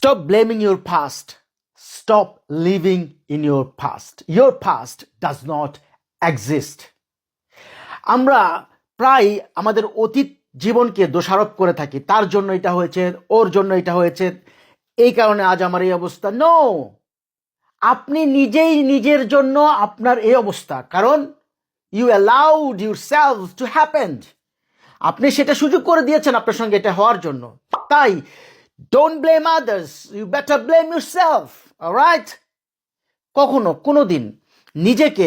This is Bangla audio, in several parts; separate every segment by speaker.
Speaker 1: Stop blaming your past. Stop living in your past. Your past does not exist. আমরা প্রায় আমাদের অতীত জীবনকে দোষারোপ করে থাকি, তার জন্য এটা হয়েছে, ওর জন্য এটা হয়েছে, এই কারণে আজ আমার এই অবস্থা। নো, আপনি নিজেই নিজের জন্য আপনার এই অবস্থা, কারণ you allowed yourself to happen. আপনি সেটা সুযোগ করে দিয়েছেন আপনার সঙ্গে এটা হওয়ার জন্য। তাই don't blame others, you better blame yourself, alright? কখনো কোনোদিন নিজেকে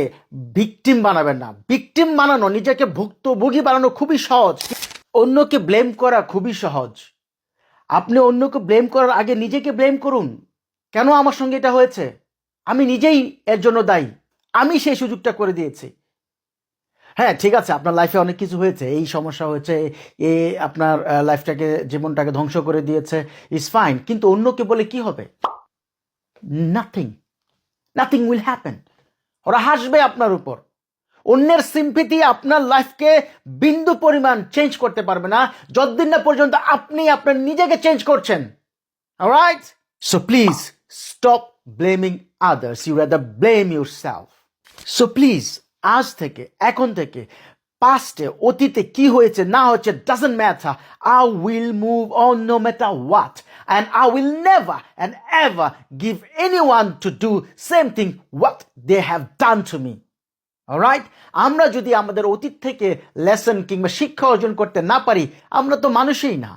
Speaker 1: ভিকটিম বানাবেন না। ভিকটিম বানানো, নিজেকে ভুক্তভোগী বানানো খুবই সহজ, অন্যকে ব্লেম করা খুবই সহজ। আপনি অন্যকে ব্লেম করার আগে নিজেকে ব্লেম করুন। কেন আমার সঙ্গে এটা হয়েছে? আমি নিজেই এর জন্য দায়ী, আমি সেই সুযোগটা করে দিয়েছি। হ্যাঁ, ঠিক আছে, আপনার লাইফে অনেক কিছু হয়েছে, এই সমস্যা হয়েছে, এ আপনার লাইফটাকে, জীবনটাকে ধ্বংস করে দিয়েছে, ইটস ফাইন, কিন্তু অন্যকে বলে কি হবে? Nothing will happen. ওরা হাসবে আপনার উপর। অন্যের সিম্পিতি আপনার লাইফকে বিন্দু পরিমাণ চেঞ্জ করতে পারবে না যতদিন না পর্যন্ত আপনি আপনার নিজেকে চেঞ্জ করছেন। Alright? So please stop blaming others, you rather blame yourself. So please আজ থেকে, এখন থেকে, পাস্টে, অতীতে কি হয়েছে না হয়েছে doesn't matter. I will move on no matter what, and I will never and ever give anyone to do same thing what they have done to me. Alright? আমরা যদি আমাদের অতীত থেকে লেসন কিংবা শিক্ষা অর্জন করতে না পারি, আমরা তো মানুষই না।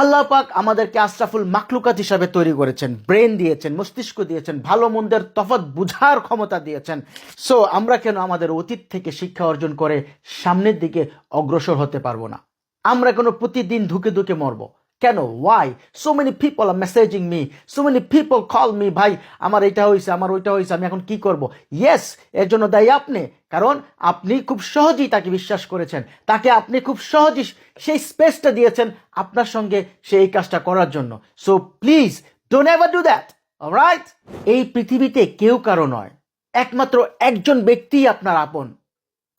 Speaker 1: আল্লাহ পাক আমাদেরকে আশরাফুল মাখলুকাত হিসাবে তৈরি করেছেন, ব্রেন দিয়েছেন, মস্তিষ্ক দিয়েছেন, ভালো মন্দের তফাৎ বুঝার ক্ষমতা দিয়েছেন। সো আমরা কেন আমাদের অতীত থেকে শিক্ষা অর্জন করে সামনের দিকে অগ্রসর হতে পারবো না? আমরা কেন প্রতিদিন ধুকে ধুকে মরবো? কেন? Why? So many people are messaging me, so many people call me, ভাই আমার এটা হয়েছে, আমার ওইটা হয়েছে, আমি এখন কি করব? ইয়েস, এর জন্য দায়ী আপনি, কারণ আপনি খুব সহজেই তাকে বিশ্বাস করেছেন, তাকে আপনি খুব সহজেই সেই স্পেসটা দিয়েছেন আপনার সঙ্গে সেই কাজটা করার জন্য। So please don't ever do that, alright? এই পৃথিবীতে কেউ কারো নয়, একমাত্র একজন ব্যক্তিই আপনার আপন,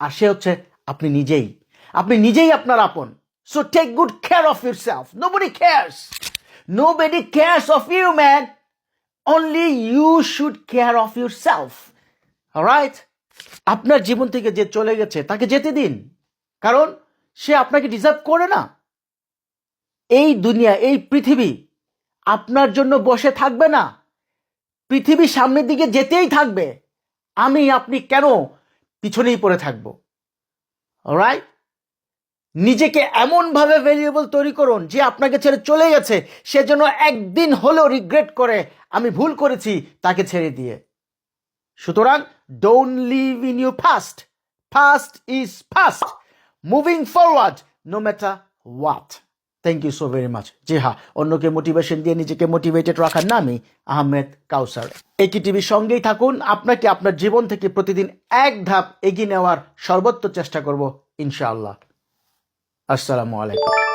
Speaker 1: আর সে হচ্ছে আপনি নিজেই। আপনি নিজেই আপনার আপন। So take good care of yourself. Nobody cares. Nobody cares of you, man. Only you should care of yourself. Alright? আপনার জীবন থেকে যে চলে গেছে তাকে যেতে দিন, কারণ সে আপনাকে ডিজার্ভ করে না। এই দুনিয়া, এই পৃথিবী আপনার জন্য বসে থাকবে না। পৃথিবী সামনের দিকে যেতেই থাকবে। আপনি কেন পিছনেই পড়ে থাকবো? অলরাইট? নিজেকে এমনভাবে ভ্যালুয়েবল তৈরি করুন যে আপনাকে ছেড়ে চলে গেছে সে যেন একদিন হলেও রিগ্রেট করে আমি ভুল করেছি তাকে ছেড়ে দিয়ে। সুতরাং don't leave in your past. Past is past. Moving forward no matter what. Thank you so very much. জি হ্যাঁ, অন্যকে মোটিভেশন দিয়ে নিজেকে মোটিভেটেড রাখার নামই আহমেদ কাউসার। একি টিভির সঙ্গেই থাকুন। আপনাকে আপনার জীবন থেকে প্রতিদিন এক ধাপ এগিয়ে নেওয়ার সর্বোচ্চ চেষ্টা করব ইনশাআল্লাহ। আসসালামু আলাইকুম।